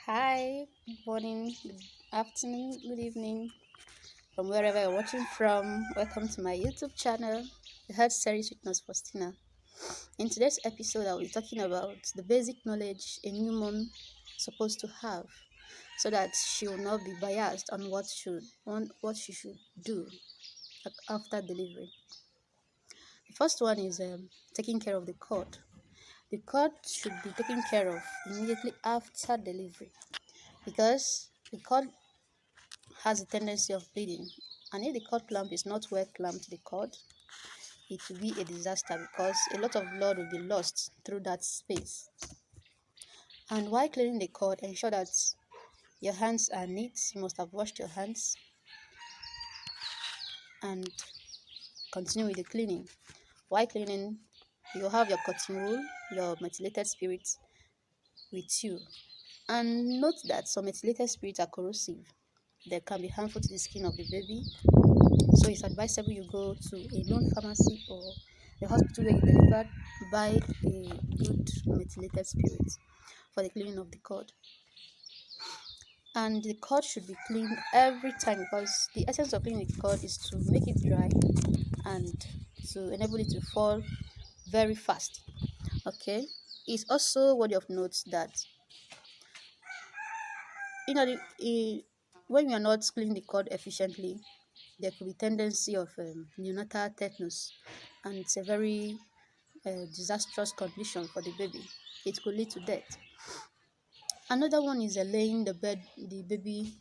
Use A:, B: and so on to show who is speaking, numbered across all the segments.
A: Hi, good morning, good afternoon, good evening, from wherever you're watching from. Welcome to my YouTube channel, the Health Series with Nurse Faustina. In today's episode, I'll be talking about the basic knowledge a new mom is supposed to have so that she will not be biased on what she should do after delivery. The first one is taking care of the cord. The cord should be taken care of immediately after delivery because the cord has a tendency of bleeding. And if the cord clamp is not well clamped to the cord, it will be a disaster because a lot of blood will be lost through that space. And while cleaning the cord, ensure that your hands are neat. You must have washed your hands and continue with the cleaning. While cleaning, you have your cotton wool, your methylated spirits with you. And note that some methylated spirits are corrosive. They can be harmful to the skin of the baby. So it's advisable you go to a known pharmacy or the hospital where you delivered, buy a good methylated spirit for the cleaning of the cord. And the cord should be cleaned every time because the essence of cleaning the cord is to make it dry and to enable it to fall very fast. Okay. It's also worthy of note that when we are not cleaning the cord efficiently, there could be tendency of neonatal tetanus, and it's a very disastrous condition for the baby. It could lead to death. Another one is laying the baby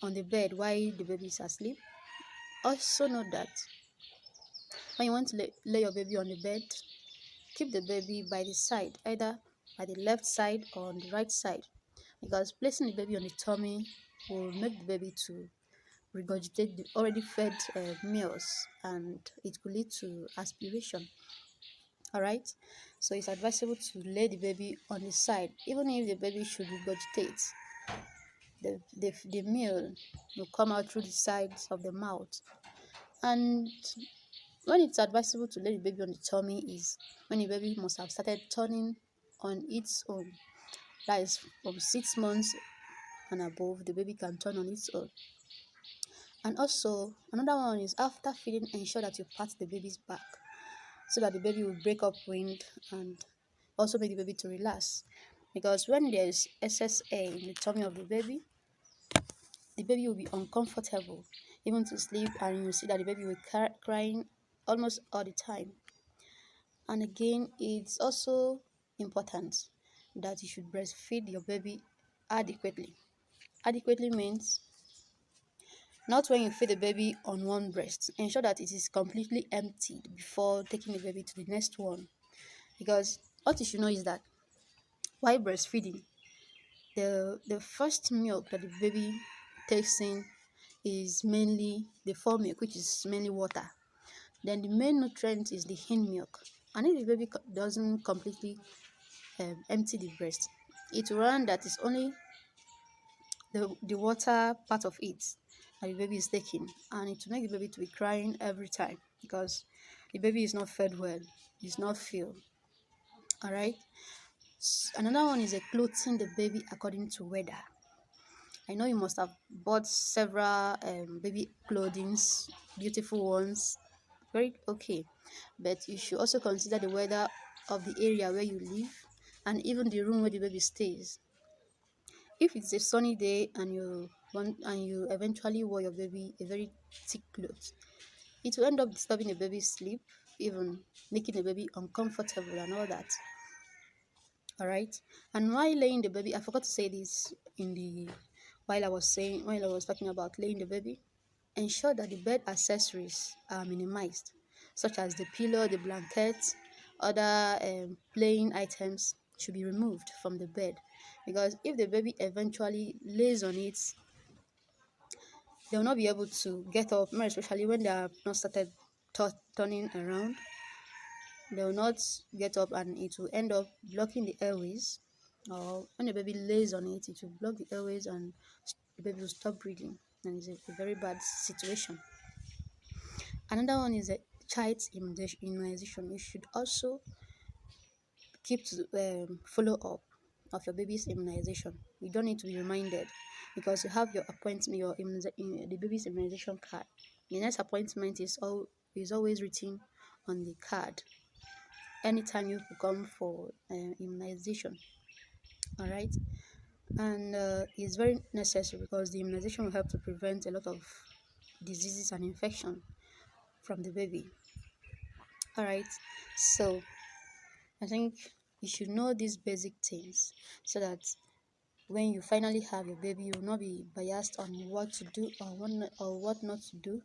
A: on the bed while the baby is asleep. Also note that when you want to lay your baby on the bed, keep the baby by the side, either by the left side or on the right side, because placing the baby on the tummy will make the baby to regurgitate the already fed meals, and it could lead to aspiration. All right, so it's advisable to lay the baby on the side. Even if the baby should regurgitate, the meal will come out through the sides of the mouth. And when it's advisable to lay the baby on the tummy is when the baby must have started turning on its own. That is from 6 months and above, the baby can turn on its own. And also another one is after feeding, ensure that you pat the baby's back so that the baby will break up wind and also make the baby to relax. Because when there is excess air in the tummy of the baby will be uncomfortable even to sleep, and you see that the baby will crying almost all the time. And again, it's also important that you should breastfeed your baby adequately. Adequately means not when you feed the baby on one breast. Ensure that it is completely emptied before taking the baby to the next one. Because what you should know is that while breastfeeding, the first milk that the baby takes in is mainly the formilk, which is mainly water. Then the main nutrient is the hind milk. And if the baby doesn't completely empty the breast, it will run that is only the water part of it that the baby is taking, and it will make the baby to be crying every time because the baby is not fed well, is not filled. All right. Another one is a clothing the baby according to weather. I know you must have bought several baby clothings, beautiful ones, very okay, but you should also consider the weather of the area where you live and even the room where the baby stays. If it's a sunny day and you eventually wear your baby a very thick clothes, it will end up disturbing the baby's sleep, even making the baby uncomfortable and all that. All right. And while laying the baby, I forgot to say this in the while I was talking about laying the baby, ensure that the bed accessories are minimized, such as the pillow, the blankets, other playing items should be removed from the bed, because if the baby eventually lays on it, they will not be able to get up, more especially when they have not started turning around. They will not get up and it will end up blocking the airways. Or when the baby lays on it, it will block the airways and the baby will stop breathing. And it's a very bad situation. Another one is a child's immunization. You should also keep to follow up. of your baby's immunization. You don't need to be reminded because you have your appointment, the baby's immunization card. The next appointment is always written on the card anytime you come for immunization. All right, and it's very necessary because the immunization will help to prevent a lot of diseases and infection from the baby. All right, so I think you should know these basic things so that when you finally have your baby, you will not be biased on what to do or what not to do,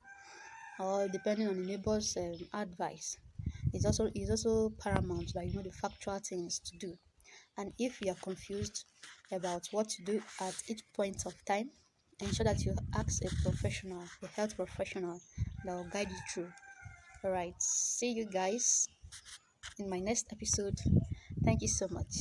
A: or depending on the neighbor's advice. It's also paramount that you know the factual things to do. And if you are confused about what to do at each point of time, ensure that you ask a professional, a health professional, that will guide you through. All right, see you guys in my next episode. Thank you so much.